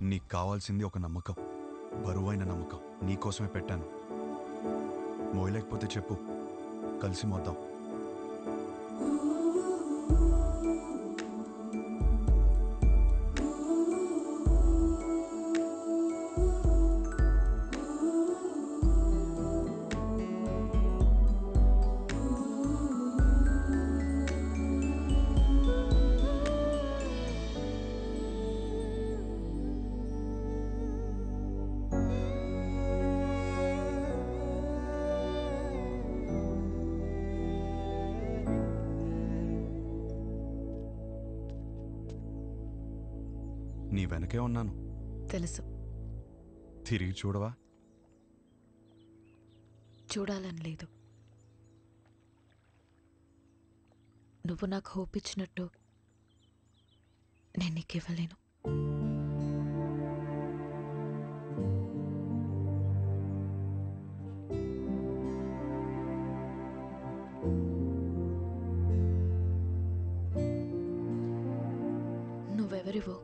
నీకు కావాల్సింది ఒక నమ్మకం, బరువైన నమ్మకం. నీకోసమే పెట్టాను. మోయలేకపోతే చెప్పు, కలిసి మోద్దాం. నీ వెనకే ఉన్నాను. తెలుసు. తిరిగి చూడవా? చూడాలని లేదు. నువ్వు నాకు హోప్ ఇచ్చినట్టు నేను నీకు ఇవ్వలేను. నువ్వెవరివో,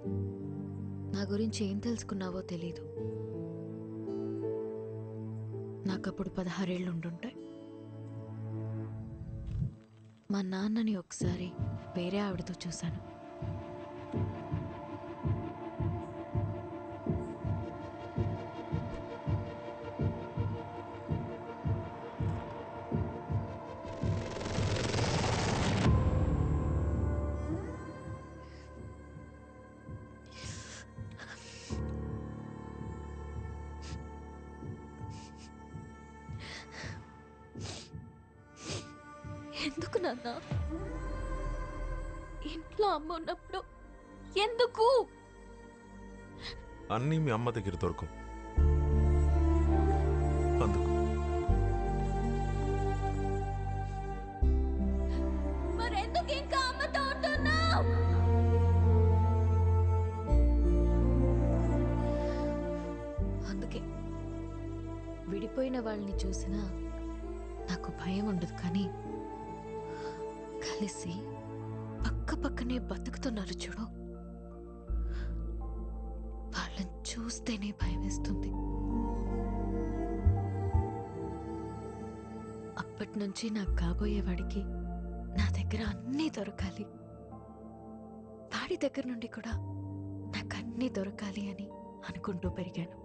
నా గురించి ఏం తెలుసుకున్నావో తెలీదు. నాకప్పుడు 16 ఏళ్ళు ఉండుంటాయి. మా నాన్నని ఒకసారి వేరే ఆవిడతో చూశాను. ఎందుకు నాన్న? ఇంట్లో అమ్మ ఉన్నప్పుడు ఎందుకు? అన్నీ మీ అమ్మ దగ్గర దొరకవు, అందుకు. మరెందుకు ఇంకా అమ్మతో ఉంటున్నావు? అందుకే విడిపోయిన వాళ్ళని చూసినా నాకు భయం ఉండదు, కానీ కలిసి పక్క పక్కనే బతుకుతున్నారు చూడు, వాళ్ళని చూస్తేనే భయం వేస్తుంది. అప్పటి నుంచి నాకు కాబోయేవాడికి నా దగ్గర అన్నీ దొరకాలి, వాడి దగ్గర నుండి కూడా నాకు అన్నీ దొరకాలి అని అనుకుంటూ పెరిగాను.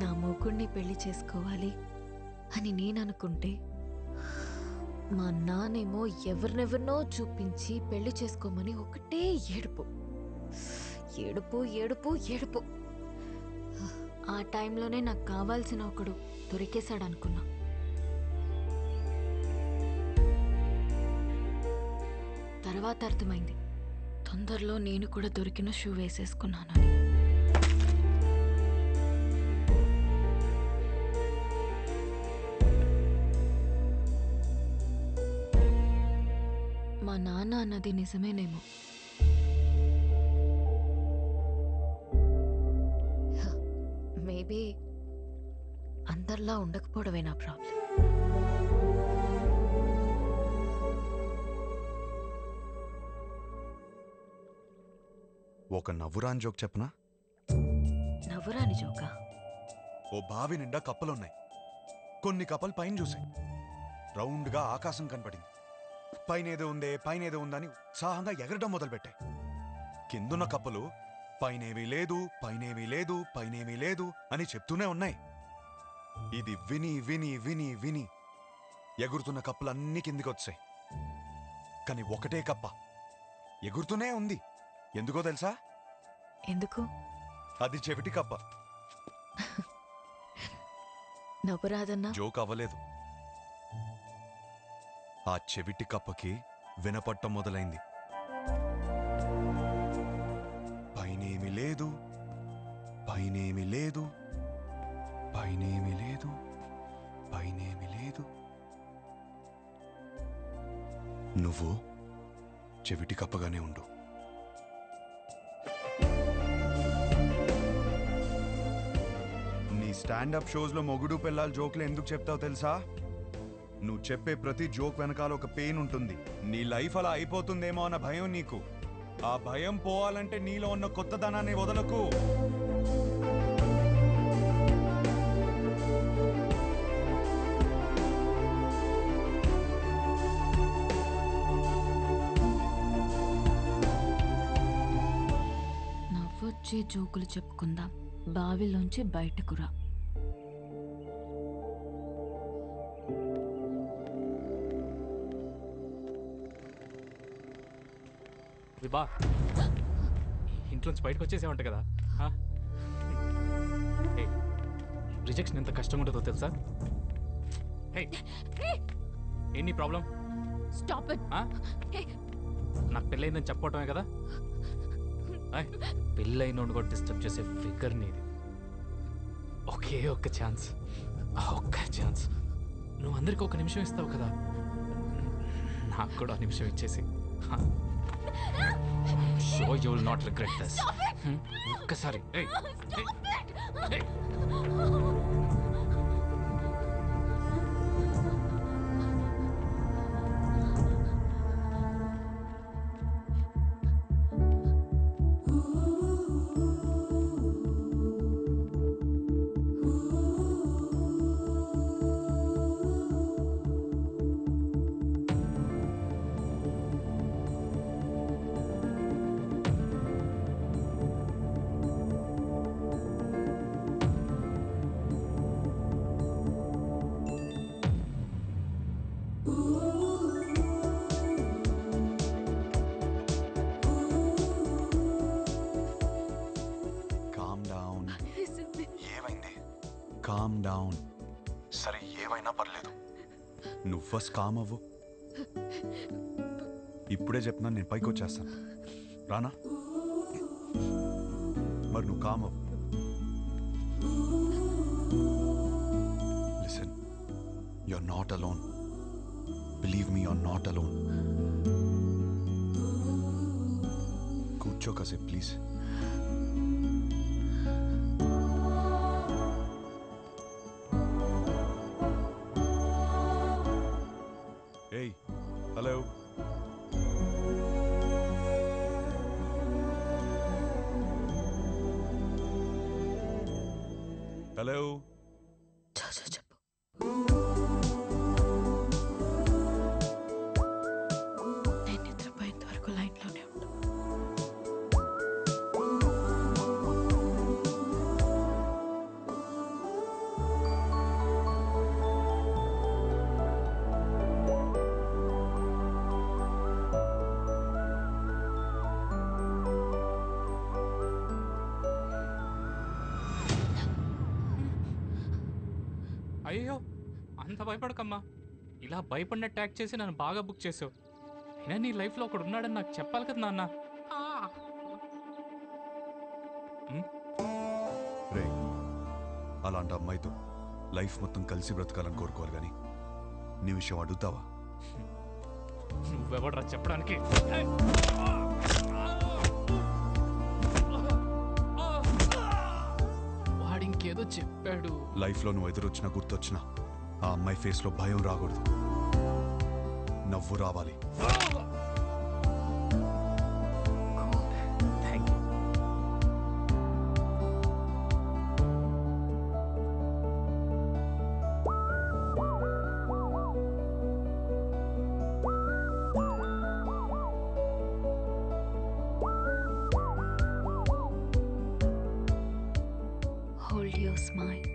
నా మొగుణ్ణి పెళ్లి చేసుకోవాలి అని నేను అనుకుంటే, మా నాన్నేమో ఎవరినెవరినో చూపించి పెళ్లి చేసుకోమని ఒకటే ఏడుపు ఏడుపు ఏడుపు ఏడుపు. ఆ టైంలోనే నాకు కావాల్సిన ఒకడు దొరికేశాడు అనుకున్నా. తర్వాత అర్థమైంది, తొందరలో నేను కూడా దొరికిన షూ వేసేసుకున్నానని. మా నాన్న అన్నది నిజమేనేమో. మేబీ అందరిలా ఉండకపోవడమే నా ప్రాబ్లం. ఒక నవ్వురాని జోక్ చెప్పనా? నవ్వురాని జోకా? ఓ బావి నిండా కప్పలున్నాయి. కొన్ని కప్పలు పైన చూసాయి. రౌండ్గా ఆకాశం కనపడింది. పైనేదో ఉందే పైనేదో ఉందని ఉత్సాహంగా ఎగరడం మొదలుపెట్టాయి. కిందున్న కప్పలు పైనేమీ లేదు పైనేమీ లేదు పైనేమీ లేదు అని చెప్తూనే ఉన్నాయి. ఇది విని విని విని విని ఎగురుతున్న కప్పలన్నీ కిందికొచ్చాయి. కానీ ఒకటే కప్ప ఎగురుతూనే ఉంది. ఎందుకో తెలుసా? ఎందుకు? అది చెవిటి కప్ప. నవ్వు రాదన్నా? జోక్ అవ్వలేదు. ఆ చెవిటి కప్పకి వినపట్టం మొదలైంది. పైనేమి లేదు పైనేమి లేదు పైనేమి లేదు పైనేమి లేదు. నువ్వు చెవిటి కప్పగానే ఉండు. నీ స్టాండప్ షోస్లో మొగుడు పిల్లల జోకులు ఎందుకు చెప్తావు తెలుసా? నువ్వు చెప్పే ప్రతి జోక్ వెనకాల ఒక పెయిన్ ఉంటుంది. నీ లైఫ్ అలా అయిపోతుందేమో అన్న భయం నీకు. ఆ భయం పోవాలంటే నీలో ఉన్న కొత్తదనాన్ని వదలకు. నవ్వొచ్చే జోకులు చెప్పుకుందాం, బావిలోంచి బయటకు రా. విభా, ఇంట్లోంచి బయటకు వచ్చేసేవంట కదా. రిజెక్షన్ ఎంత కష్టంగా ఉంటుందో తెలుసా? ఏంటి ప్రాబ్లం? Stop it. నాకు పెళ్ళయిందని చెప్పటమే కదా. పెళ్ళైన కూడా డిస్టర్బ్ చేసే ఫిగర్ నీది. ఒకే ఒక్క ఛాన్స్, ఒక్క ఛాన్స్. నువ్వు అందరికి ఒక నిమిషం ఇస్తావు కదా, నాకు కూడా నిమిషం ఇచ్చేసి. Sure you will not regret this. ఒక్కసారి. Calm down. సరే, ఏమైనా పర్లేదు, నువ్వు ఫస్ట్ కామ్ అవ్వు. ఇప్పుడే చెప్తున్నాను, నేను పైకి వచ్చేస్తాను. రానా? మరి నువ్వు కామ్ అవ్వు. Listen, you're not alone. Believe me, you're not alone. కూర్చో కాసేపు ప్లీజ్. Hey, hello. Hello. చెప్పు. నేను నిద్రపోయేంత వరకు లైన్లోనే ఉండు. అయ్యో, అంత భయపడకమ్మా. ఇలా భయపడినట్టు యాక్ట్ చేసి నన్ను బాగా బుక్ చేసావు. అయినా నీ లైఫ్లో ఒకడు ఉన్నాడని నాకు చెప్పాలి కదా నాన్న. రే, అలాంటి అమ్మాయితో లైఫ్ మొత్తం కలిసి బ్రతకాలని కోరుకోవాలి, కానీ నీ విషయం అడుగుతావా? నువ్వెవడరా చెప్పడానికి? వాడింకేదో చెప్పాడు. లైఫ్లో నువ్వు ఎదురొచ్చినా గుర్తొచ్చినా ఆ అమ్మాయి ఫేస్లో భయం రాకూడదు, నవ్వు రావాలి. Hold your smile.